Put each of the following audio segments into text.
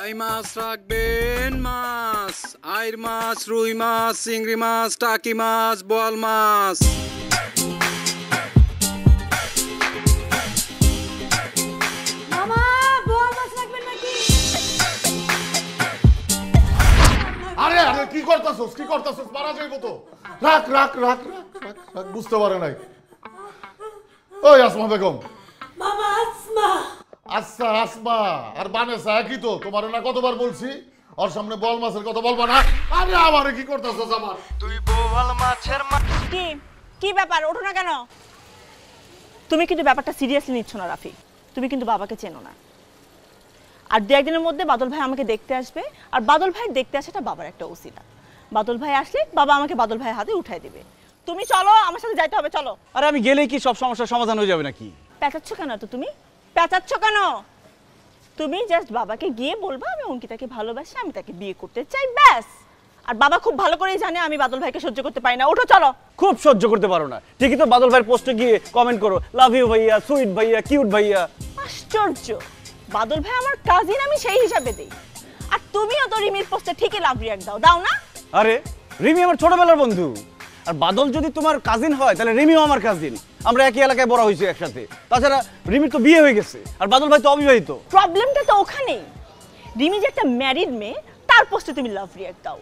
টাই মাছ রাখবেন, মাছ আইর মাছ, রুই মাছ, চিংড়ি মাছ, টাকি মাছ, বোয়াল মাছ। মামা বোয়াল মাছ রাখবেন নাকি? আরে আরে কি করতাছস মারা যাইবো তো। রাখ রাখ রাখ রাখ রাখ রাখ বুঝতে পারে নাই। ওই আসমা বেগম। মামা আসমা। আচ্ছা আসমা আর বানেসা একই তো, তোমার না কতবার বলছি ওর সামনে বোয়াল মাছের কথা বলবা না। আরে আমারে কি করতাছস আমার? তুই বোয়াল মাছের কি কি ব্যাপার, ওঠো না কেন? তুমি কিন্তু ব্যাপারটা সিরিয়াসলি নিচ্ছ না রাফি। তুমি কিন্তু বাবাকে চেনো না। আর দু একদিনের মধ্যে বাদল ভাই আমাকে দেখতে আসবে, আর বাদল ভাই দেখতে আসাটা বাবার একটা উসিলা। বাদল ভাই আসলে বাবা আমাকে বাদল ভাইয়ের হাতে উঠাই দিবে। তুমি চলো, আমার সাথে যাইতে হবে, চলো। আরে আমি গেলেই কি সব সমস্যার সমাধান হয়ে যাবে নাকি? পেঁচাচ্ছ কেন তো তুমি? পেঁচাচ্ছ কেন? তুমি জাস্ট বাবাকে গিয়ে বলবা আমি অঙ্কিতাকে ভালোবাসি, আমি তাকে বিয়ে করতে চাই, ব্যাস। আর বাবা খুব ভালো করেই জানে আমি বাদল ভাইকে সহ্য করতে পারি না। ওঠো চলো। খুব সহ্য করতে পারো না ঠিকই তো, বাদল ভাইয়ের পোস্টে গিয়ে কমেন্ট করো লাভ ইউ ভাইয়া, সুইট ভাইয়া, কিউট ভাইয়া। আশ্চর্য, বাদল ভাই আমার কাজিন, আমি সেই হিসাবে দেই। আর তুমিও তো রিমির পোস্টে ঠিকই লাভ রিয়াক্ট দাও, দাও না? আরে রিমি আমার ছোটবেলার বন্ধু, আর বাদল যদি তোমার কাজিন হয় তাহলে রিমিও আমার কাজিন। আমরা একই এলাকায় বড় হয়েছি একসাথে। তাছাড়া রিমির তো বিয়ে হয়ে গেছে, আর বাদল ভাই তো অবিবাহিত। প্রবলেমটা তো ওখানেই। রিমি যে একটা ম্যারিড মেয়ে, তার পোস্টে তুমি লাভ রিয়াক্ট দাও।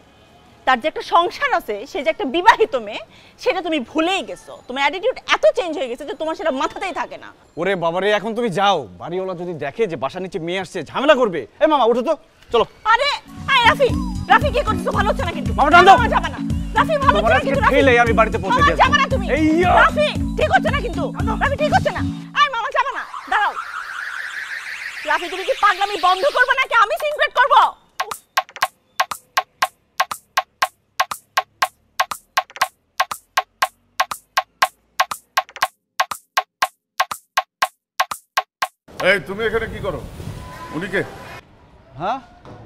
তার যে একটা সংসার আছে, সে যে একটা বিবাহিত মেয়ে, সেটা তুমি ভুলেই গেছো। তোমার অ্যাটিটিউড এত চেঞ্জ হয়ে গেছে যে তোমার সেটা মাথাতেই থাকে না। ওরে বাবারে, এখন তুমি যাও, বাড়িওয়ালা যদি দেখে যে বাসা নিচে মেয়ে আসছে ঝামেলা করবে। এ মামা ওঠো তো, চলো। আরে আয় রাফি, রাফি কি করছো? ভালো হচ্ছে না কিন্তু। মামা টান দাও। যাবে না রাফি, ভালো হচ্ছে না কিন্তু। খেলেই আমি বাড়িতে পৌঁছে যাই। যাবে না তুমি। রাফি ঠিক হচ্ছে না কিন্তু, রাফি ঠিক হচ্ছে না। আয় মামা যাবে না, দাঁড়াও। রাফি তুমি কি পাগলামি বন্ধ করবে নাকি আমি সিনক্রেট করব? এই তুমি এখানে কি করো? উনি কে? হ্যাঁ,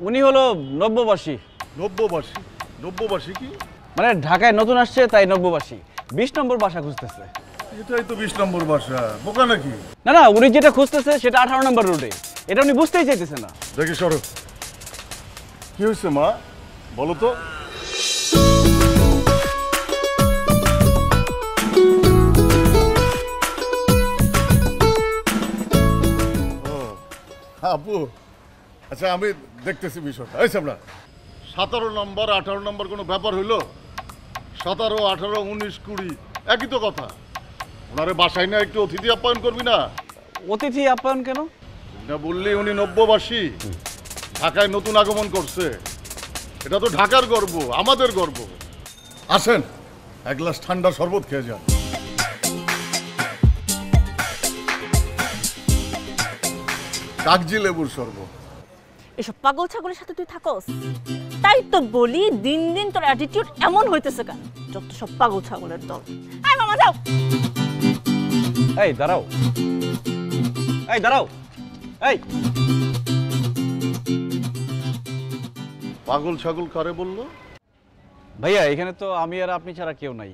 উনি হলো নব্যবাসী। নব্যবাসী? নব্যবাসী কি? মানে ঢাকায় নতুন আসছে তাই নব্যবাসী। 20 নম্বর বাসা খুঁজতেছে। এটাই তো 20 নম্বর বাসা। বোকা নাকি? না না, উনি যেটা খুঁজতেছে সেটা 18 নম্বর রোডে। এটা উনি বুঝতেই চাইতেছে না। দেখি সরো। কি হয়েছে মা, বলো তো। আপু আচ্ছা, আমি দেখতেছি বিষয়টা। এই সামনা 17 নম্বর 18 নম্বর কোনো ব্যাপার হইলো? 17, 18, 19, 20 একই তো কথা। ওনারে বাসায় না একটু অতিথি আপ্যায়ন করবি না? অতিথি আপ্যায়ন কেন? না বললি উনি নব্যবাসী, ঢাকায় নতুন আগমন করছে। এটা তো ঢাকার গর্ব, আমাদের গর্ব। আসেন এক গ্লাস ঠান্ডা শরবত খেয়ে যান। কাগজি লেবুর শরবত। এসব পাগল ছাগলের সাথে তুই থাকস? তাই তো বলি দিন দিন তোর অ্যাটিটিউড এমন হইতেছে কেন? যত সব পাগল ছাগলের দল। আয় মামা যাও। এই দাঁড়াও, এই দাঁড়াও, এই। পাগল ছাগল কারে বললো? ভাইয়া এখানে তো আমি আর আপনি ছাড়া কেউ নাই।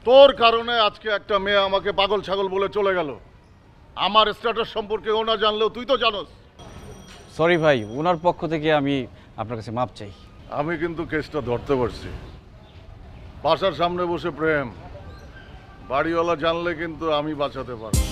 তোর কারণে আজকে একটা মেয়ে আমাকে পাগল ছাগল বলে চলে গেল। আমার স্ট্যাটাস সম্পর্কে ও না জানলেও তুই তো জানোস। সরি ভাই, ওনার পক্ষ থেকে আমি আপনার কাছে মাপ চাই। আমি কিন্তু কেসটা ধরতে পারছি। বাসার সামনে বসে প্রেম, বাড়িওয়ালা জানলে কিন্তু আমি বাঁচাতে পারবো।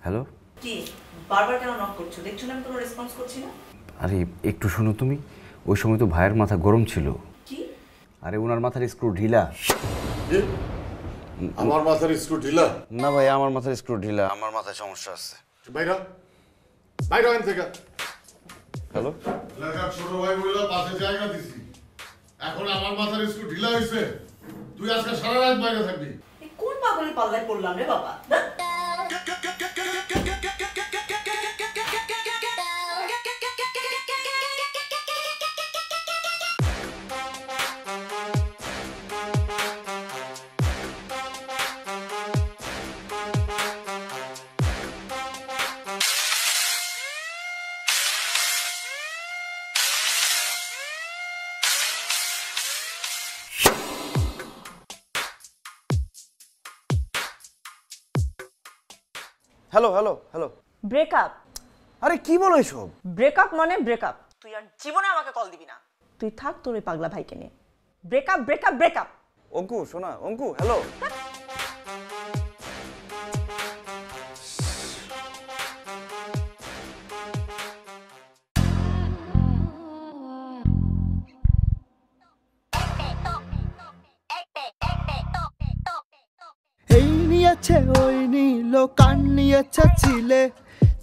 হ্যালো, কি বারবার কেন নক করছো? দেখছো না আমি কোনো রেসপন্স করছি না? আরে একটু শোনো তুমি। ওই সময় তো ভাইয়ের মাথা গরম ছিল। কি? আরে ওনার মাথার স্ক্রু ঢিলা। আমার মাথার স্ক্রু ঢিলা? না ভাই, আমার মাথার স্ক্রু ঢিলা। আমার মাথায় সমস্যা আছে। বাইরা বাইরা আইন থেকে। হ্যালো, লেখার ছোট ভাই বললো পাশে জায়গা দিছি, এখন আমার মাথার স্ক্রু ঢিলা হয়েছে। তুই আজকে সারা রাত বাইরে থাকবি। কোন পাগলের পাল্লায় পড়লাম রে বাবা? Hello hello hello breakup? আরে কি বলো এসব? ব্রেকআপ মানে ব্রেকআপ। তুই আর জীবনে আমাকে কল দিবি না। তুই থাক তোর ওই পাগলা ভাইকে নিয়ে। Breakup breakup breakup. অঙ্কু শোনা, অঙ্কু হ্যালো। এই নিয়েছে ওই নিল কান নিয়েছে চিলে,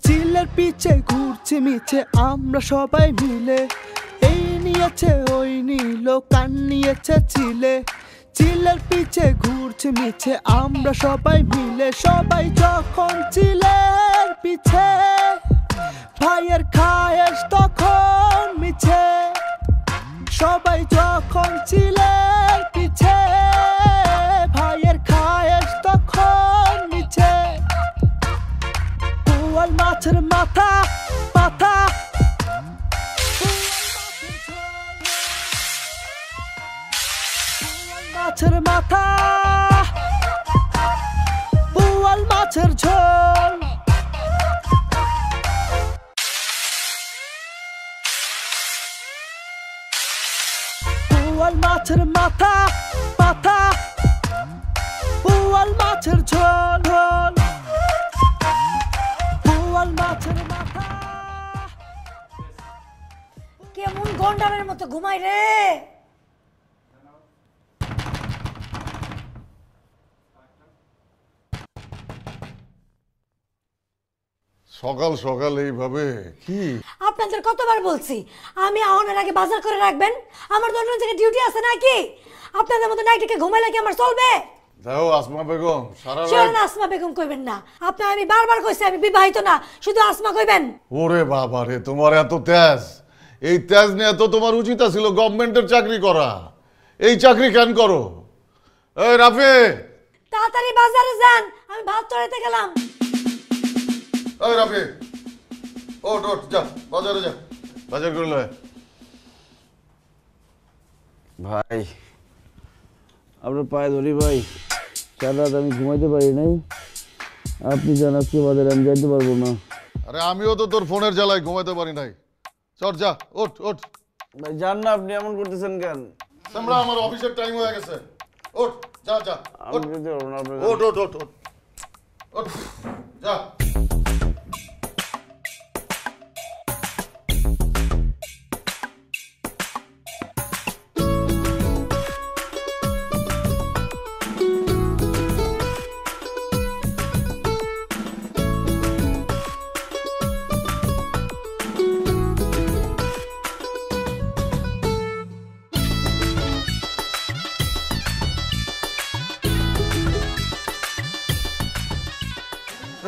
চিলের পিছে ঘুরছে মিছে আমরা সবাই মিলে। এই নিয়েছে ওই নিল কান নিয়েছে চিলে, চিলের পিছে ঘুরছে মিছে আমরা সবাই মিলে। সবাই যখন চিলের পিছে ভাইয়ের খায়েশ তখন মিছে, সবাই যখন চিলের পিছে ভাইয়ের খায়েশ তখন মিছে। বোয়াল মাছের মাথা মাথা, মাছের মাথা, বোয়াল মাছের ঝোল। বোয়াল মাছের মাথা মাথা, বোয়াল মাছের ঝোল ঝোল, বোয়াল মাছের মাথা। কেমন গন্ডারের মতো ঘুমাই রে। সকাল সকাল এইভাবে কি? আপনাদের কতবার বলছি আমি আহনের আগে বাজার করে রাখবেন, আমার তো অন্য জায়গায় ডিউটি আছে নাকি? আপনাদের মতো নাইটিকে ঘুমাইলে কি আমার চলবে? দেখো আসমা বেগম, সারা চলেন আসমা বেগম কইবেন না। আপনি আমি বারবার কইছি আমি বিবাহিত না, শুধু আসমা কইবেন। ওরে বাবা রে, তোমার এত তেজ! এই তেজ নিয়ে তো তোমার উচিত ছিল গভর্নমেন্টের চাকরি করা। এই চাকরি কেন করো? এই রাফি, তাড়াতাড়ি বাজারে যান, আমি ভাত চড়াইতে গেলাম। এই রাফি, ওঠ ওঠ, যা বাজারে যা, বাজার করে লয়। ভাই আপনার পায়ে ধরি ভাই, সারা রাত আমি ঘুমাইতে পারি নাই। আপনি জান আজকে বাজারে আমি যাইতে পারবো না। আরে আমিও তো তোর ফোনের জ্বালায় ঘুমাইতে পারি নাই। চল যা, ওঠ ওঠ। ভাই জান না, আপনি এমন করতেছেন কেন? আমরা আমার অফিসের টাইম হয়ে গেছে। ওঠ যা যা, আমি যেতে পারবো না আপনার। ওঠ ওঠ ওঠ ওঠ ওঠ, যা।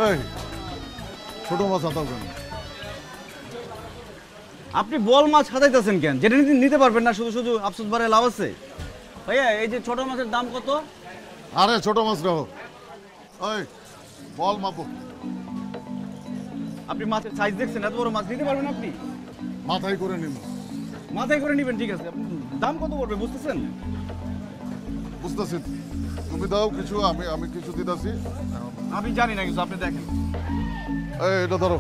এই ছোট মাছ আতাও কেন? আপনি বল মাছ হাতাইতেছেন কেন? যেটা নিতে পারবেন না শুধু শুধু আফসোস বাড়ে লাভ আছে? ভাইয়া এই যে ছোট মাছের দাম কত? আরে ছোট মাছ রাখো। ওই বল মাপো। আপনি মাছের সাইজ দেখছেন? এত বড় মাছ নিতে পারবেন আপনি? মাথায় করে নিন। মাথায় করে নেবেন, ঠিক আছে। দাম কত পড়বে বুঝতেছেন? বুঝতেছি, তুমি দাও কিছু, আমি কিছু দিতেছি। আমি জানি না কিছু, আপনি দেখেন। এই এটা ধরো,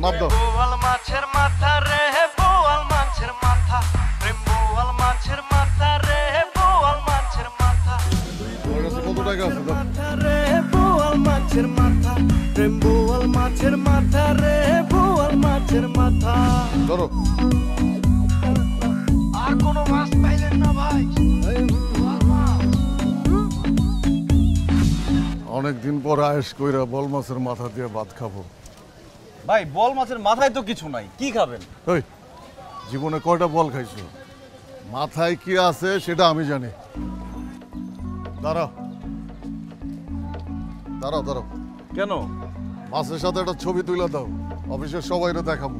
মাপ দাও। বোয়াল মাছের মাথা রে, বোয়াল মাছের মাথা রে, বোয়াল মাছের মাথা রে, বোয়াল মাছের মাথা। তোমার কাছে কত টাকা আছে? দাও। মাথা রে, বোয়াল মাছের মাথা রে, বোয়াল মাছের মাথা রে, বোয়াল মাছের মাথা। ধরো। আর কোনো মাছ পাইলেন না ভাই? অনেকদিন পর আয়েশ কইরা বল মাছের মাথা দিয়ে ভাত খাবো। ভাই বল মাছের মাথায় তো কিছু নাই, কি খাবেন? ওই জীবনে কয়টা বল খাইছো? মাথায় কি আছে সেটা আমি জানি। দাঁড়াও দাঁড়াও দাঁড়াও, কেন? মাছের সাথে একটা ছবি তুলে দাও, অফিসের সবাইরে দেখাবো।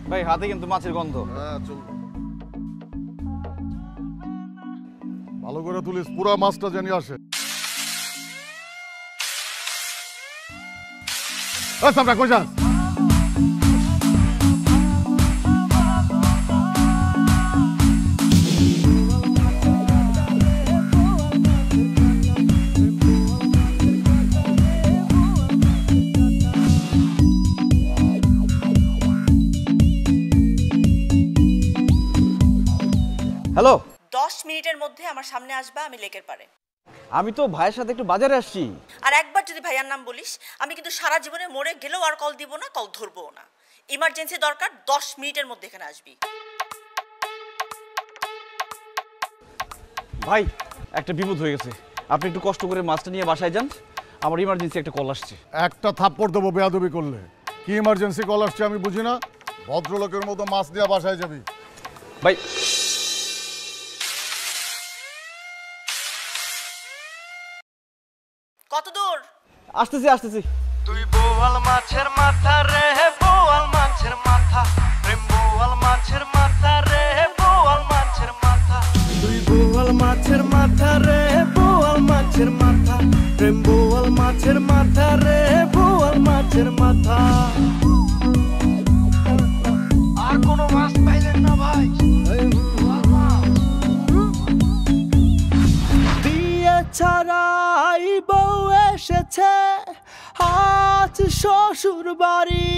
ভাই হাতে কিন্তু মাছের গন্ধ। হ্যাঁ চল, ভালো করে তুলিস, পুরা মাছটা জানি আসে। সামনে কই যাস? হ্যালো, 10 মিনিটের মধ্যে আমার সামনে আসবা, আমি লেকের পারে। আমি তো ভাইয়ের সাথে একটু বাজারে আসছি। আর একবার যদি ভাইয়ার নাম বলিস, আমি কিন্তু সারা জীবনে মরে গেলেও আর কল দিব না, কল ধরবো না। ইমার্জেন্সি দরকার, 10 মিনিটের মধ্যে এখানে আসবি। ভাই একটা বিপদ হয়ে গেছে, আপনি একটু কষ্ট করে মাছটা নিয়ে বাসায় যান, আমার ইমার্জেন্সি একটা কল আসছে। একটা থাপ্পড় দেবো বেয়াদবি করলে। কি ইমার্জেন্সি কল আসছে আমি বুঝি না? ভদ্রলোকের মতো মাছ দিয়ে বাসায় যাবি। ভাই কত দূর? আসতেছি আসতেছি। তুই বোয়াল মাছের মাথা রে বোয়াল মাছের মাথা, প্রেম বোয়াল মাছের মাথা রে বোয়াল মাছের মাথা। তুই বোয়াল মাছের মাথা রে বোয়াল মাছের মাথা, প্রেম বোয়াল মাছের মাথা রে বোয়াল মাছের মাথা। আর কোনো মাছ পাইলেন না ভাই? বিয়ে ছাড়াই বউ এসেছে আজ শ্বশুর বাড়ি,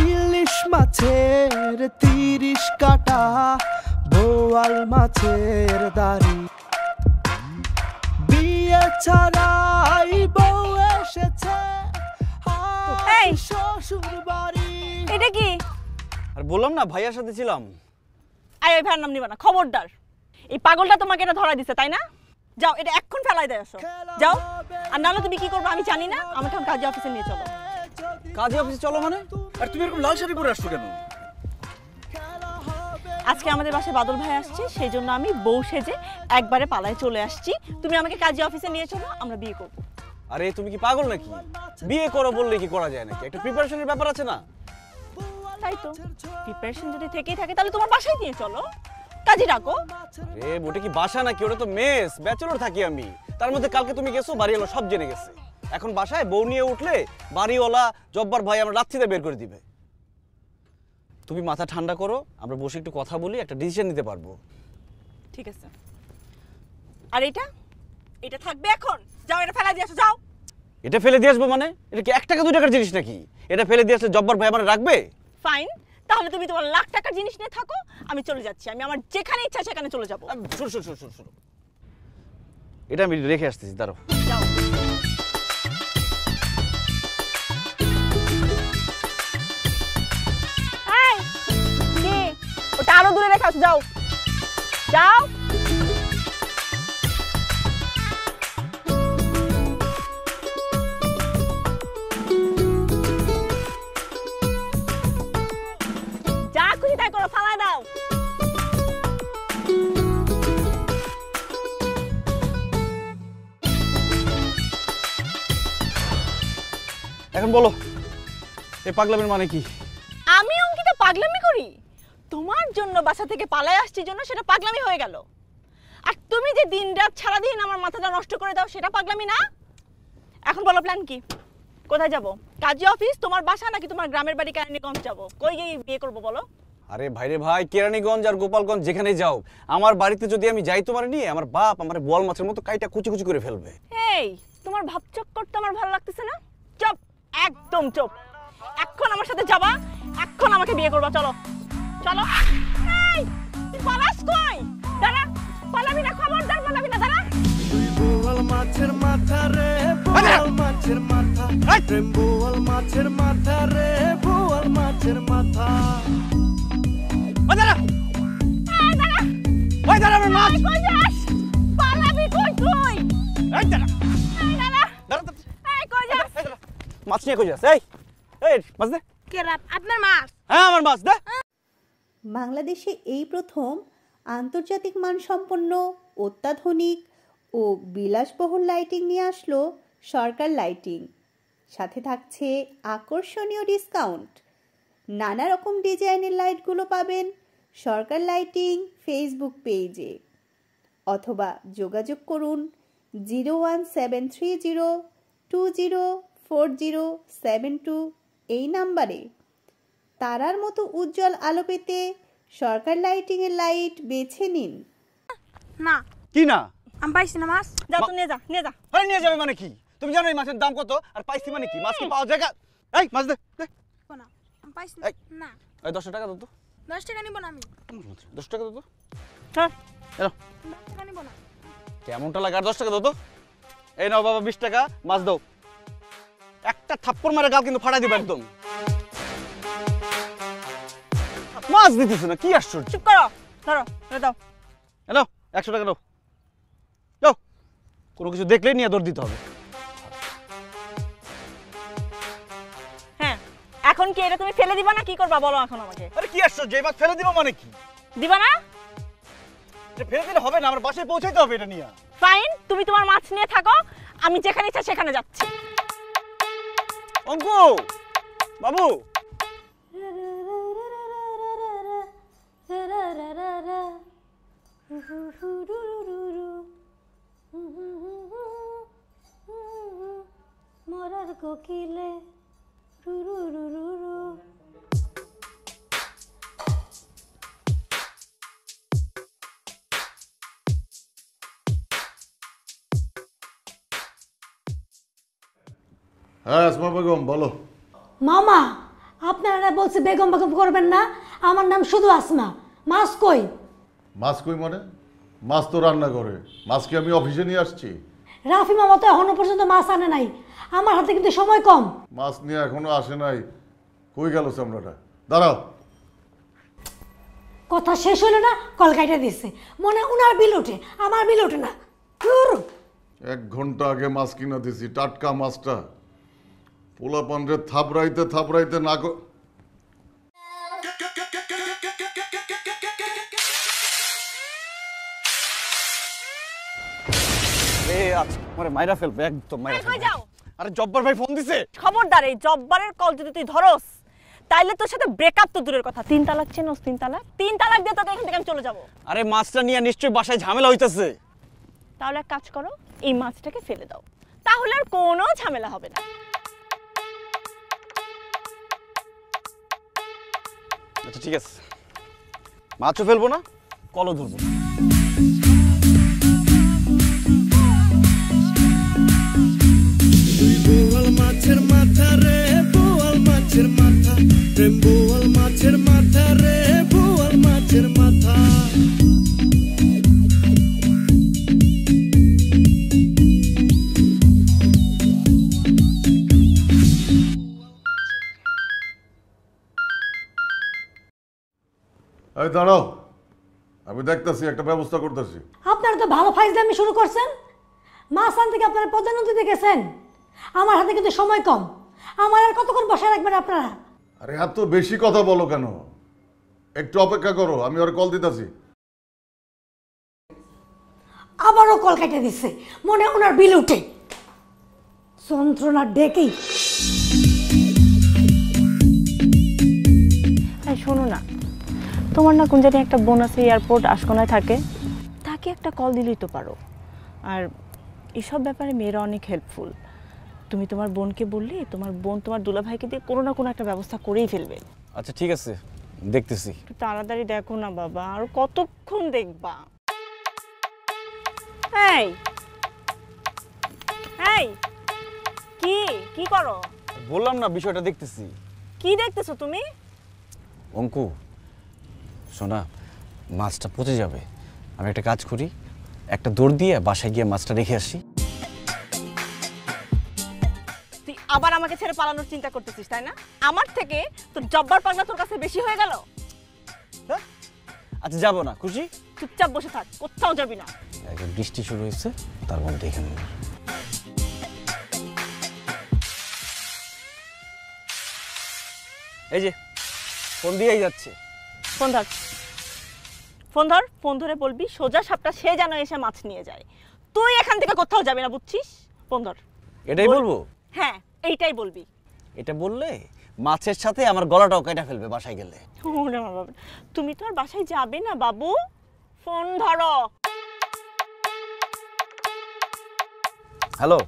ইলিশ মাছের 30 কাটা, বোয়াল মাছের দাড়ি। বিয়ে ছাড়াই বউ এসেছে এই! আজ শ্বশুর বাড়ি। এটা কি? আর বললাম না ভাইয়ার সাথে ছিলাম। এই ভাইয়ের নাম নিবা না, খবরদার। এই পাগলটা তোমাকে এটা ধরাই দিছে, তাই না? যাও, এটা এক্ষুনি ফেলাই দেয়, আসো যাও। আর নাহলে তুমি কি করবে আমি জানি না, আমাকে এখন কাজী অফিসে নিয়ে চলো। কাজী অফিসে চলো মানে? আর তুমি এরকম লাল শাড়ি পরে আসছো কেন? আজকে আমাদের বাসায় বাদল ভাই আসছে, সেই জন্য আমি বউ সেজে একবারে পালায় চলে আসছি। তুমি আমাকে কাজী অফিসে নিয়ে চলো, আমরা বিয়ে করব। আরে তুমি কি পাগল নাকি? বিয়ে করো বললে কি করা যায় নাকি? একটা প্রিপারেশনের ব্যাপার আছে না? তাই তো, প্রিপারেশন যদি থেকেই থাকে তাহলে তোমার বাসায় নিয়ে চলো, কাজী ডাকো। আরে ওটা কি বাসা নাকি? ওটা তো মেস, ব্যাচেলর থাকি আমি। তার মধ্যে কালকে তুমি গেছো, বাড়িওয়ালা সব জেনে গেছে। এখন বাসায় বউ নিয়ে উঠলে বাড়িওয়ালা জব্বার ভাই আমরা রাত্রিতে বের করে দিবে। তুমি মাথা ঠান্ডা করো, আমরা বসে একটু কথা বলি, একটা ডিসিশন নিতে পারবো। ঠিক আছে। আর এটা এটা থাকবে এখন, যাও এটা ফেলা দিয়ে আসো, যাও। এটা ফেলে দিয়ে আসবো মানে? এটা কি 1 টাকা 2 টাকার জিনিস নাকি? এটা ফেলে দিয়ে আসলে জব্বার ভাই আমার রাখবে? ফাইন, তাহলে তুমি তোমার লাখ টাকার জিনিস নিয়ে থাকো, আমি চলে যাচ্ছি। আমি আমার যেখানে ইচ্ছা সেখানে চলে যাবো। শুনো, এটা আমি রেখে আসতেছি, দাঁড়াও। যাও। এই, কি? ওটা আরো দূরে রেখে আসো, যাও যাও। যা খুশি তাই করো, ফালায় দাও। এখন বলো এই পাগলামের মানে কি? আমি অঙ্কিতা পাগলামি করি? তোমার জন্য বাসা থেকে পালায় আসছি জন্য সেটা পাগলামি হয়ে গেল। আর তুমি যে দিনরাত সারাদিন আমার মাথাটা নষ্ট করে দাও সেটা পাগলামি না? এখন বলো প্ল্যান কি? কোথায় যাব? কাজী অফিস, তোমার বাসা, নাকি তোমার গ্রামের বাড়ি কেরানীগঞ্জ যাব? কই গিয়ে বিয়ে করবো বলো? আরে ভাইরে ভাই, কেরানীগঞ্জ আর গোপালগঞ্জ যেখানে যাও, আমার বাড়িতে যদি আমি যাই তোমার নিয়ে, আমার বাপ আমার বোয়াল মাছের মতো কাইটা কুচি কুচি করে ফেলবে। এই, তোমার ভাবচক করতে আমার ভালো লাগতেছে না? চুপ, একদম চুপ। এখন আমার সাথে যাবা, এখন আমাকে বিয়ে করবা, চলো চলো। এই, তুই পালাস কই? দাঁড়া, পালাবি না, খবরদার পালাবি না, দাঁড়া। তুই বোয়াল মাছের মাথা রে বোয়াল মাছের মাথা, প্রেম বোয়াল মাছের মাথা রে বোয়াল মাছের মাথা। দাঁড়া, এই, দাঁড়া। ওই দাঁড়া, আমার মাছ। এই, কই যাস? পালাবি কই তুই? এই দাঁড়া, এই, দাঁড়া। দাঁড়া, এই, কই যাস? মাছ নিয়ে কই যাস? এই মাছ দে। আপনার মাছ? হ্যাঁ আমার মাছ দে। বাংলাদেশে এই প্রথম আন্তর্জাতিক মানসম্পন্ন অত্যাধুনিক ও বিলাসবহুল লাইটিং নিয়ে আসলো সরকার লাইটিং। সাথে থাকছে আকর্ষণীয় ডিসকাউন্ট। নানা রকম ডিজাইনের লাইটগুলো পাবেন সরকার লাইটিং ফেসবুক পেজে, অথবা যোগাযোগ করুন 01730204072 এই নাম্বারে। তারার মতো উজ্জ্বল আলো পেতে সরকার লাইটিংয়ের লাইট বেছে নিন। না কি না? আমি পাইছি না মাছ। যা তো নিয়ে যা, নিয়ে যা। আরে নিয়ে যাবে মানে কি? তুমি জানো এই মাছের দাম কত? আর পাইছি মানে কি? মাছ কি পাওয়া যায়? এই মাছ দে দে। না আমি পাইছি না। এই 10 টাকা দাও তো। 10 টাকা নিব না আমি। 10 টাকা দাও তো। হ্যাঁ এলো 10 টাকা নিব না। কেমনটা লাগে? আর 10 টাকা দাও তো। এই নাও বাবা 20 টাকা, মাছ দাও। একটা থাপ্পড় মারে গাল কিন্তু ফাটাই দিবা একদম। মাছ দিতেছ না, কি আশ্চর্য। চুপ করো, ধরো, এটা দাও। এলো 100 টাকা দাও। দাও। কোনো কিছু দেখলেই নিয়ে দৌড় দিতে হবে। হ্যাঁ, এখন কি এটা তুমি ফেলে দিবা না কি করবা বলো এখন আমাকে? আরে কি আশ্চর্য, এই মাছ ফেলে দিবা মানে কি? দিবা না? এটা ফেলে দিলে হবে না, আমার বাসায় পৌঁছাইতে হবে এটা নিয়ে। ফাইন, তুমি তোমার মাছ নিয়ে থাকো, আমি যেখানে ইচ্ছা সেখানে যাচ্ছি। অঙ্কু বাবু, মরার কোকিলে রু রু রু রু রু। হ্যাঁ আসমা বেগম বলো। মামা, আপনারা বলছে বেগম বেগম করবেন না, আমার নাম শুধু আসমা। মাছ কই? মাছ কই মানে? মাছ তো রান্না করে। মাছ কি আমি অফিসে নিয়ে আসছি? রাফি মামা তো এখনো পর্যন্ত মাছ আনে নাই, আমার হাতে কিন্তু সময় কম। মাছ নিয়ে এখনো আসে নাই, কই গেল চামড়াটা? দাঁড়াও। কথা শেষ হলো না, কল কাইটা দিচ্ছে। মনে উনার বিল ওঠে, আমার বিল ওঠে না। ধুর। 1 ঘন্টা আগে মাছ কিনা দিছি, টাটকা মাছটা। পোলা পানরে থাপড়াইতে থাপড়াইতে না আরে মাইরা ফেলবে একদম, মাইরা ফেলবে। যাও। আরে জব্বার ভাই ফোন দিছে। খবরদার, এই জব্বারের কল যদি তুই ধরস তাইলে তোর সাথে ব্রেকআপ তো দূরের কথা, 3 তালাক চেনস? 3 তালাক, 3 তালাক দিয়ে তোকে এখান থেকে আমি চলে যাব। আরে মাছটা নিয়ে নিশ্চয়ই বাসায় ঝামেলা হইতাছে। তাহলে এক কাজ করো, এই মাছটাকে ফেলে দাও, তাহলে আর কোনো ঝামেলা হবে না। আচ্ছা ঠিক আছে, মাছও ফেলবো না, কলও ধরবো না। বোয়াল মাছের মাথা রে, বোয়াল মাছের মাথা, প্রেম বোয়াল মাছের মাথা রে, বোয়াল মাছের মাথা। এই দাঁড়াও, আমি দেখতেছি, একটা ব্যবস্থা করতেছি। আপনারা তো ভালো ফাইজলামি শুরু করছেন। মাছ আনতে থেকে আপনারা প্রধানমন্ত্রীতে গেছেন, আমার হাতে কিন্তু সময় কম। আমার আর কতক্ষণ বসে রাখবেন আপনারা? আরে এত বেশি কথা বলো কেন? একটু অপেক্ষা করো, আমি ওর কল দিতেছি। আবারও কল কেটে দিচ্ছে, মনে ওনার বিল উঠে। যন্ত্রণা ডেকেই। শোনো না, তোমার না কোন জানি একটা বোন আছে, এয়ারপোর্ট আশকোনায় থাকে, তাকে একটা কল দিলেই তো পারো। আর এসব ব্যাপারে মেয়েরা অনেক হেল্পফুল। তুমি তোমার বোনকে বললে তোমার বোন তোমার দুলাভাইকে দিয়ে কোনো না কোনো একটা ব্যবস্থা করেই ফেলবে। আচ্ছা ঠিক আছে, দেখতেছি। একটু তাড়াতাড়ি দেখো না বাবা, আর কতক্ষণ দেখবা? এই এই কি কি করো? বললাম না বিষয়টা দেখতেছি। কি দেখতেছো তুমি? অঙ্কু শোনা, মাছটা পচে যাবে, আমি একটা কাজ করি, একটা দৌড় দিয়ে বাসায় গিয়ে মাছটা রেখে আসি। তুই আবার আমাকে ছেড়ে পালানোর চিন্তা করতেছিস তাই না? আমার থেকে তোর জব্বার পাগলা তোর কাছে বেশি হয়ে গেল। আচ্ছা যাবো না, খুশি? চুপচাপ বসে থাক, কোথাও যাবি না। একদম বৃষ্টি শুরু হয়েছে, তার মধ্যে এখানে এই যে ফোন দিয়েই যাচ্ছে। ফোন ধর, ফোন ধর, ফোন ধরে বলবি সোজা সাপটা সে যেন এসে মাছ নিয়ে যায়। তুই এখান থেকে কোথাও যাবি না, বুঝছিস? ফোন ধর। এটাই বলবো? হ্যাঁ, এইটাই বলবি। এটা বললে মাছের সাথে আমার গলাটাও কেটে ফেলবে বাসায় গেলে। ওরে বাবা, তুমি তো আর বাসায় যাবে না বাবু। ফোন ধরো। হ্যালো।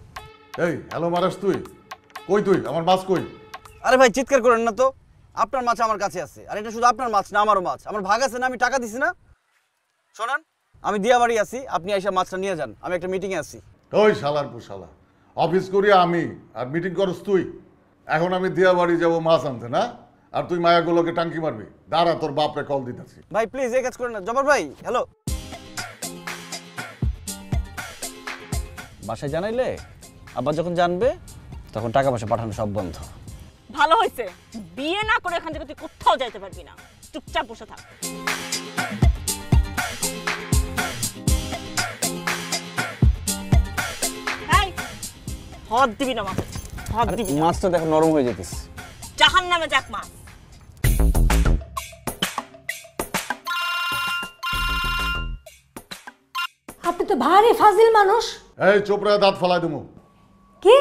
এই হ্যালো মারাস, তুই কই? তুই আমার মাছ কই? আরে ভাই চিৎকার করেন না তো, আপনার মাছ আমার কাছে আছে। আর এটা শুধু আপনার মাছ না, আমারও মাছ। আমার ভাগ আছে না, আমি টাকা দিছি না। শোনান, আমি দিয়াবাড়ি আছি, আপনি এসে মাছটা নিয়ে যান, আমি একটা মিটিংয়ে আছি। ওই শালার পুশালা, অফিস করি আমি আর মিটিং করস তুই। এখন আমি দিয়াবাড়ি যাব মাছ আনতে না, আর তুই মায়াগুলোকে টাঙ্কি মারবি। দাঁড়া, তোর বাপরে কল দিতেছি। ভাই প্লিজ এই কাজ করেন না। জব্বার ভাই হ্যালো। বাসায় জানাইলে আবার যখন জানবে তখন টাকা পয়সা পাঠানো সব বন্ধ। ভালো হয়েছে, বিয়ে না করে এখান থেকে তুই কোথাও যাইতে পারবি না। চুপচাপ বসে থাক। হাত দিবি না মাছ, হাত দিবি না। মাছটা দেখো নরম হয়ে যেতেছে। জাহান্নামে যাক মাছ। আপনি তো ভারী ফাজিল মানুষ। এই চোপড়া, দাঁত ফালাই দেবো। কি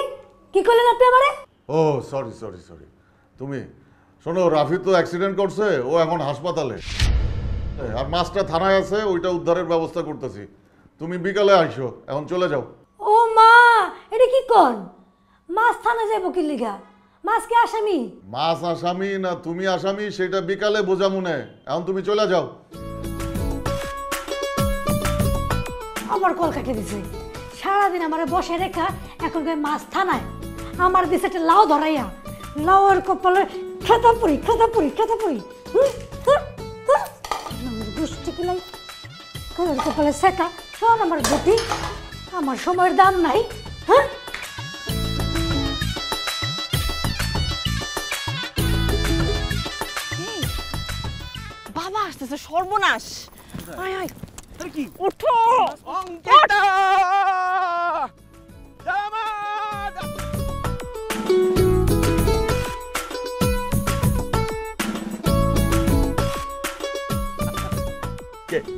কি করলেন আপনি আমারে? ও সরি সরি সরি। তুমি শোনো, রাফি তো অ্যাক্সিডেন্ট করছে, ও এখন হাসপাতালে। আর মাছটা থানায় আছে, ওইটা উদ্ধারের ব্যবস্থা করতেছি। তুমি বিকালে আইসো, এখন চলে যাও। ও মা, এটা কি কোন? মাছ থানা যাবো কি লিগা? মাছ কি আসামি? মাছ আসামি না তুমি আসামি সেটা বিকালে বোঝা মনে, এখন তুমি চলে যাও। আবার কল কাটে দিছে। সারাদিন আমার বসে রেখা এখন মাছ থানায়। আমার দিছে একটা লাউ ধরাইয়া, লাউয়ের কপালে খেতাপুরি খেতাপুরি খেতাপুরি। গোষ্ঠী কিলাই কপালে শেখা শোন আমার গতি। আমার সময়ের দাম নাই। হ্যাঁ, বাবা আসতেছে, সর্বনাশ। আয় আয়, কি উঠো। অঙ্কিতা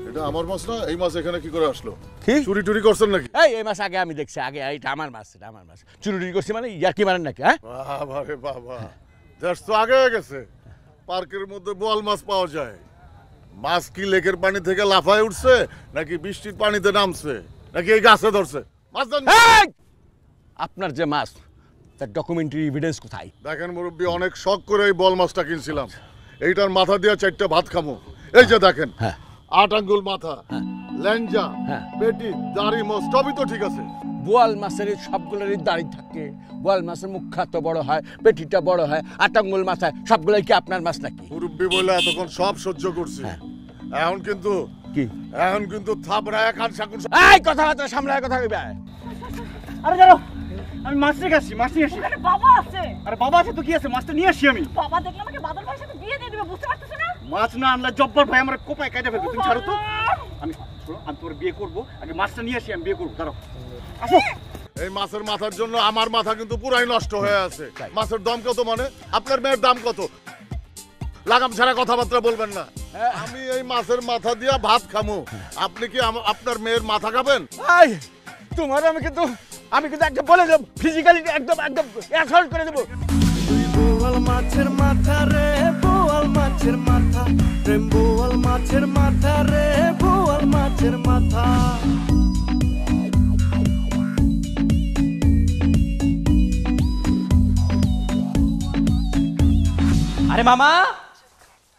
এটা আমার মাছ না, এই মাছ এখানে কি করে আসলো? কি চুরি টুরি করছেন নাকি? এই মাছ আগে আমি দেখছি, আগে এটা আমার মাছ, এটা আমার মাছ। চুরি করছি মানে ইয়ার কি মারেন নাকি? হ্যাঁ বাবা রে বাবা, দেশ তো আগে হয়ে গেছে। পার্কের মধ্যে বোয়াল মাছ পাওয়া যায়। মাছ কি লেকের পানি থেকে লাফায় উঠছে নাকি বৃষ্টির পানিতে নামছে নাকি এই গাছে ধরছে? মাছ আপনার যে মাছ, তার ডকুমেন্টারি এভিডেন্স কোথায়? দেখেন মুরব্বী, অনেক শখ করে এই বল মাছটা কিনছিলাম। এইটার মাথা দিয়ে 4টা ভাত খামো। এই যে দেখেন, 8 আঙ্গুল মাথা, ল্যাঞ্জা, পেটি, দাড়ি, মোষ সবই তো ঠিক আছে। বোয়াল মাছের সবগুলোরই দাড়ি থাকে, বোয়াল মাছের মুখটা তো বড় হয়, পেটিটা বড় হয়, 8 আঙ্গুল মাথায়, সবগুলোই কি আপনার মাছ নাকি? মুরব্বী বলে এতক্ষণ সব সহ্য করছি, এখন কিন্তু কি? এখন কিন্তু থাপড়ায় কান শাকুন। এই কথাবার্তা সামলায় কথা কইবে। আরে জানো, আমি মাছ নিয়ে আসছি, মাছ নিয়ে আসছি। আরে বাবা আছে। আরে বাবা আছে তো কি আছে, মাছটা নিয়ে আসছি আমি। বাবা দেখলে আমাকে বাদল ভাইয়ের সাথে বিয়ে দিয়ে দিবে, বুঝতে পারতেছ না? মাছ না আনলে জব্বর ভাই আমার কোপায় কাটা ফেলবে। তুমি ছাড়ো তো, আমি শোনো, আমি তোমার বিয়ে করবো, আগে মাছটা নিয়ে আসি, আমি বিয়ে করবো। দাঁড়াও, আসো। এই মাছের মাথার জন্য আমার মাথা কিন্তু পুরাই নষ্ট হয়ে আছে। মাছের দাম কত মানে? আপনার মেয়ের দাম কত? লাগাম ছাড়া কথাবার্তা বলবেন না। আমি এই মাছের মাথা দিয়া ভাত খামু, আপনি কি আপনার মেয়ের মাথা খাবেন? এই তোমার আমি কিন্তু একদম বলে দেব, ফিজিক্যালি একদম একদম অ্যাসল্ট করে দেব। তুই বোয়াল মাছের মাথা রে, বোয়াল মাছের মাথা, প্রেম বোয়াল মাছের মাথা রে, বোয়াল মাছের মাথা। আরে মামা,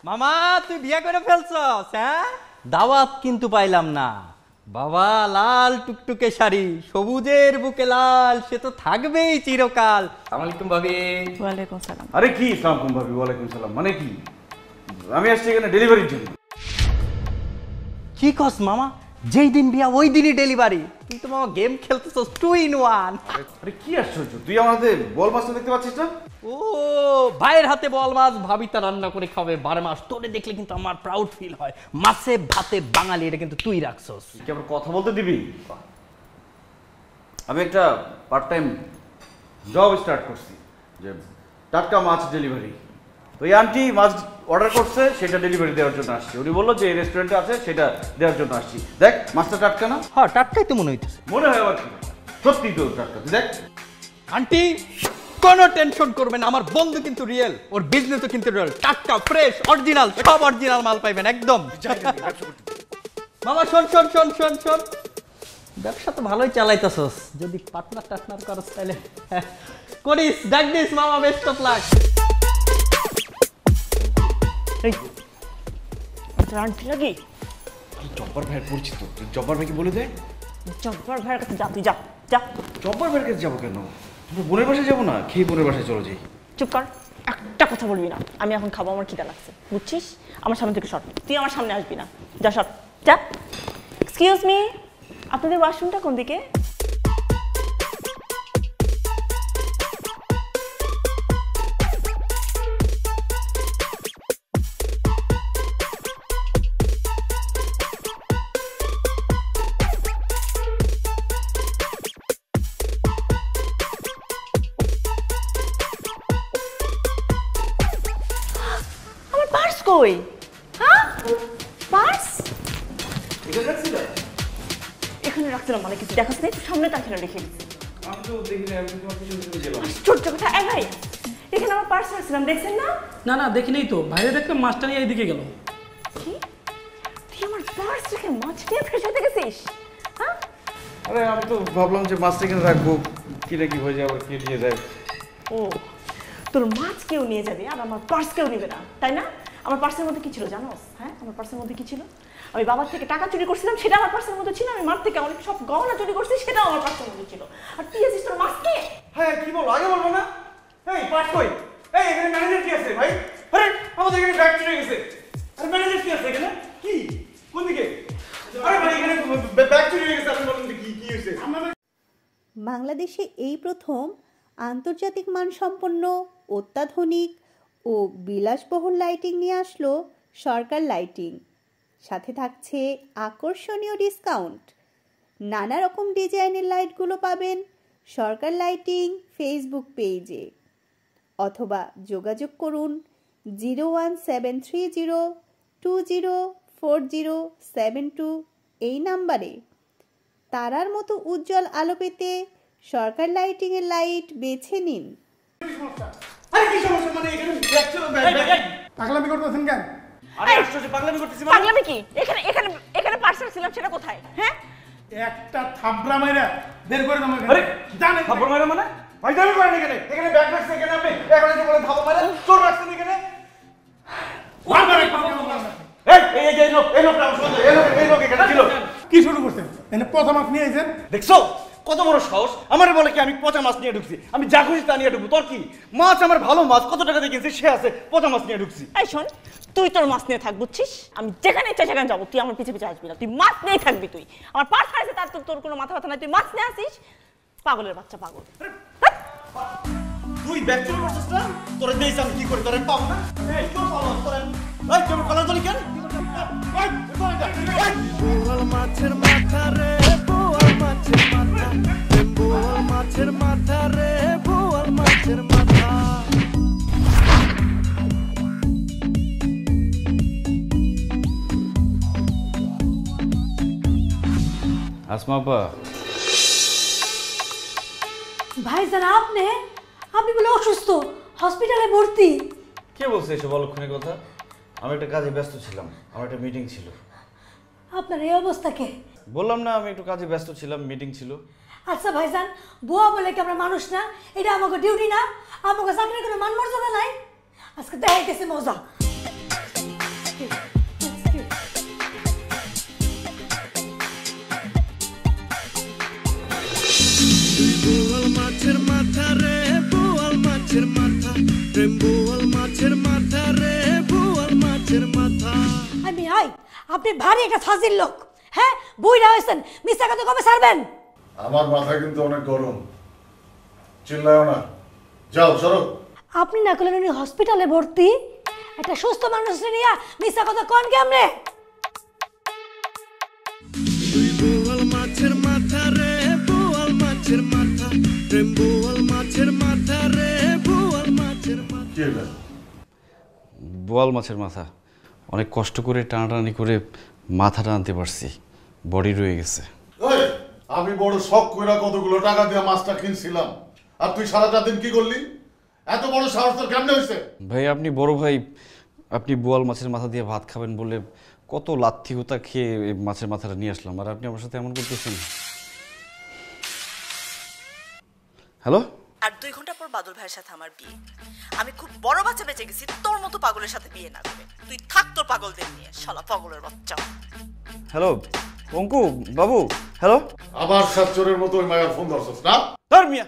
মামা তুই বিয়ে করে ফেলছস? হ্যাঁ, দাওয়াত কিন্তু পাইলাম না। বাবা লাল টুকটুকে শাড়ি, সবুজের বুকে লাল, সে তো থাকবেই চিরকাল। আসসালামু আলাইকুম ভাবি। ওয়ালাইকুম সালাম। আরে কি আসসালামু ভাবি? ওয়ালাইকুম সালাম মানে কি? আমি আসছি এখানে ডেলিভারির জন্য। কি কস মামা, যেই দিন বিয়া ওই দিনই ডেলিভারি? তুই তো মামা গেম খেলতেছস 2 in 1। আরে কি আশ্চর্য, তুই আমাদের বল মাছটা দেখতে পাচ্ছিস না? ও ভাইয়ের হাতে বল মাছ, ভাবি তা রান্না করে খাবে 12 মাস। তোরে দেখলে কিন্তু আমার প্রাউড ফিল হয়। মাছে ভাতে বাঙালি, এটা কিন্তু তুই রাখছস। কি আবার কথা বলতে দিবি? আমি একটা পার্ট টাইম জব স্টার্ট করছি, যে টাটকা মাছ ডেলিভারি। তো এই আন্টি মাছ অর্ডার করছে সেটা ডেলিভারি দেওয়ার জন্য আসছি। উনি বললো যে এই রেস্টুরেন্টে আছে সেটা দেওয়ার জন্য আসছি। দেখ মাছটা টাটকা না? হ্যাঁ টাটকাই তো মনে হইতেছে। মনে হয় আবার কি, সত্যি তো টাটকা। দেখ আন্টি কোনো টেনশন করবেন না, আমার বন্ধু কিন্তু রিয়েল, ওর বিজনেসও কিন্তু রিয়েল, টাটকা ফ্রেশ অরিজিনাল সব অরিজিনাল মাল পাইবেন একদম। মামা শোন শোন শোন শোন শোন, ব্যবসা তো ভালোই চালাইতেছস, যদি পার্টনার টার্টনার করস তাহলে করিস, ডাক দিস মামা, বেস্ট অফ লাক। এই আন্টি নাকি? জব্বার ভাইয়ের পরিচিত, তুই জব্বার ভাইকে বলে দে। জব্বার ভাইয়ের কাছে যা, তুই যা যা। জব্বার ভাইয়ের কাছে যাবো কেন? আমরা বোনের বাসায় যাবো না? খেয়ে বোনের বাসায় চলে যাই। চুপ কর, একটা কথা বলবি না। আমি এখন খাবো, আমার খিদা লাগছে, বুঝছিস? আমার সামনে থেকে সর, তুই আমার সামনে আসবি না, যা সর যা। এক্সকিউজ মি, আপনাদের ওয়াশরুমটা কোন দিকে? আমার পার্স কই? হ্যাঁ পার্স এখানে রাখছিল? এখানে রাখছিলাম মানে কিছু দেখাস নাই, সামনে তা এখানে রেখে দিচ্ছি। আমি তো দেখিনি, আমি তোমার পিছনে গেলাম। আশ্চর্য কথা, এই ভাই এখানে আমার পার্স রাখছিলাম, দেখছেন না? না না দেখি নেই তো, বাইরে দেখলাম মাছটা নিয়ে এইদিকে গেল। কি তুই আমার পার্স রেখে মাছ নিয়ে ফ্রেশ হতে গেছিস? হ্যাঁ আরে আমি তো ভাবলাম যে মাছটা এখানে রাখবো, কি না কি হয়ে যায়, আবার কে নিয়ে যায়। ও তোর মাছ কেউ নিয়ে যাবে আর আমার পার্স কেউ নেবে না, তাই না? আমার পার্সের মধ্যে কি ছিল জানোস? হ্যাঁ আমার পার্সের মধ্যে কি ছিল? আমি বাবার থেকে টাকা চুরি করছিলাম, সেটা আমার পার্সের মধ্যে ছিল। আমি মার থেকে অনেক সব গহনা চুরি করছি, সেটাও আমার পার্সের মধ্যে ছিল। আর তুই আছিস তোর মাছ নিয়ে? হ্যাঁ কি বলো, আগে বলবো না? এই পার্স কই? এই এখানে ম্যানেজার কি আছে ভাই? আরে আমাদের এখানে ব্যাগ চুরি গেছে। আরে ম্যানেজার কি আছে এখানে? কি কোন দিকে? আরে ভাই এখানে ব্যাগ চুরি হয়ে গেছে, আপনি বলেন কি কি হয়েছে? বাংলাদেশে এই প্রথম আন্তর্জাতিক মানসম্পন্ন অত্যাধুনিক ও বিলাসবহুল লাইটিং নিয়ে আসলো সরকার লাইটিং। সাথে থাকছে আকর্ষণীয় ডিসকাউন্ট। নানা রকম ডিজাইনের লাইটগুলো পাবেন সরকার লাইটিং ফেসবুক পেজে, অথবা যোগাযোগ করুন 01730204072 এই নাম্বারে। তারার মতো উজ্জ্বল আলো পেতে সরকার লাইটিং এর লাইট বেছে নিন। আরে কি সমস্যা, মানে এখানে ব্যাগ ছিল, পাগলামি করতেছেন কেন? আরে আশ্চর্য, পাগলামি করতেছি মানে? পাগলামি কি? এখানে এখানে এখানে পার্সেল ছিলাম, সেটা কোথায়? হ্যাঁ একটা থাবড়া মাইরা বের করে দাও। আরে জানে থাপ্পড় মারা মানে? ভাই জানি করেন এখানে, এখানে ব্যাগ রাখছে, এখানে আপনি এখানে যে বলে থাপ্পড় মারা চোর রাখছেন এখানে। এই লোকটা আমার সঙ্গে, এই লোক এখানে ছিল। কি শুরু করছেন? এনে পচা মাছ নিয়ে আইছেন? দেখছো কত বড় সাহস, আমারে বলে কি আমি পচা মাছ নিয়ে ঢুকছি? আমি যা খুশি তা নিয়ে ঢুকবো, তোর কি? মাছ আমার ভালো মাছ, কত টাকা দিয়ে কিনছি, সে আছে পচা মাছ নিয়ে ঢুকছি। এই শোন, তুই তোর মাছ নিয়ে থাক, বুঝছিস? আমি যেখানে ইচ্ছা সেখানে যাবো, তুই আমার পিছে পিছে আসবি না। তুই মাছ নিয়েই থাকবি। তুই আমার পার্স হারিয়েছে, তার তোর কোনো মাথা ব্যথা নাই, তুই মাছ নিয়ে আসিস। পাগলের বাচ্চা পাগল। তুই ব্যাগ চুরি করছিস না? তোরে দেইছ আমি কি করি, তোরে পাবো না? এই তোর পাবো তোরে। এই তোর কলার দলি কেন? বোয়াল মাছের মাথা রে, বোয়াল মাছের মাথা, বোয়াল মাছের মাথা রে, বোয়াল মাছের মাথা। আসমা আপা, ভাইজান আপনি আপনি বলে অসুস্থ, হসপিটালে ভর্তি। কে বলছে এসব অলক্ষণের কথা? আমি একটা কাজে ব্যস্ত ছিলাম, আমার একটা মিটিং ছিল। আপনার এই অবস্থা কে? বললাম না আমি একটু কাজে ব্যস্ত ছিলাম, মিটিং ছিল। আচ্ছা ভাইজান, বুয়া বলে কি আমরা মানুষ না? এটা আমাকে ডিউটি না? আমাকে চাকরির কোনো মান মর্যাদা নাই? আজকে দেখাইতেছি মজা। বোয়াল মাছের মাথা রে, বোয়াল মাছের মাথা, বোয়াল মাছের মাথা রে, বোয়াল মাছের মাথা। আমি আপনি ভারী একটা ফাজিল লোক। হ্যাঁ বুইড়া হয়েছেন, মিথ্যা কথা কবে ছাড়বেন? আমার মাথা কিন্তু অনেক গরম, চিল্লায়ও না, যাও সরো। আপনি না করলেন উনি হসপিটালে ভর্তি, একটা সুস্থ মানুষ নিয়ে মিথ্যা কথা কোন কেমনে? বোয়াল মাছের মাথা রে, বোয়াল মাছের মাথা, বোয়াল মাছের মাথা রে, বোয়াল মাছের মাথা। বোয়াল মাছের মাথা অনেক কষ্ট করে টানাটানি করে মাথাটা আনতে পারছি, বডি রয়ে গেছে। আমি বড় শখ কইরা কতগুলো টাকা দিয়ে মাছটা কিনছিলাম, আর তুই সারাটা দিন কি করলি? এত বড় সাহস তোর কেমনে হইছে? ভাই আপনি বড় ভাই, আপনি বোয়াল মাছের মাথা দিয়ে ভাত খাবেন বলে কত লাথি হুতা খেয়ে এই মাছের মাথাটা নিয়ে আসলাম, আর আপনি আমার সাথে এমন করতেছেন। হ্যালো, আর 2 ঘন্টা পর বাদল ভাইয়ের সাথে আমার বিয়ে। আমি খুব বড় বাচ্চা বেঁচে গেছি তোর মতো পাগলের সাথে বিয়ে না করে। তুই থাক তোর পাগলদের নিয়ে, শালা পাগলের বাচ্চা। হ্যালো অঙ্কু বাবু, হ্যালো। আবার সাতচরের মতো ওই মায়ের ফোন ধরছস না? ধর মিয়া,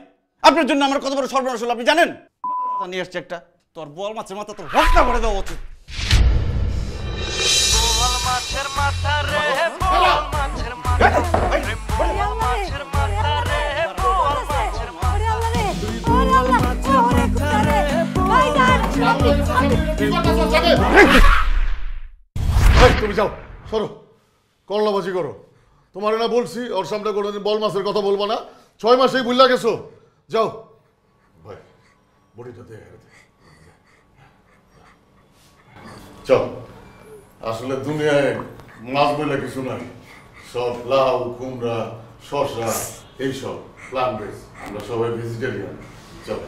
আপনার জন্য আমার কত বড় সর্বনাশ হলো আপনি জানেন? নিয়ে আসছে একটা, তোর বোয়াল মাছের মাথা তোর রক্ত ভরে দেওয়া উচিত। বোয়াল মাছের মাথা রে, বোয়াল মাছের মাথা, বোয়াল মাছের মাথা রে, বোয়াল মাছের মাথা, বোয়াল মাছের মাথা রে, তুমি যাও, সরো, করলাবাজি করো। তোমার না বলছি ওর সামনে কোনোদিন বল মাছের কথা বলবো না, 6 মাসেই ভুল্লা গেছো। যাও ভাই, বডিটা দে। চল, আসলে দুনিয়ায় মাছ বলে কিছু নাই, সব লাউ কুমড়া শসা এইসব প্লান্ট বেস, আমরা সবাই ভেজিটেরিয়ান। চল।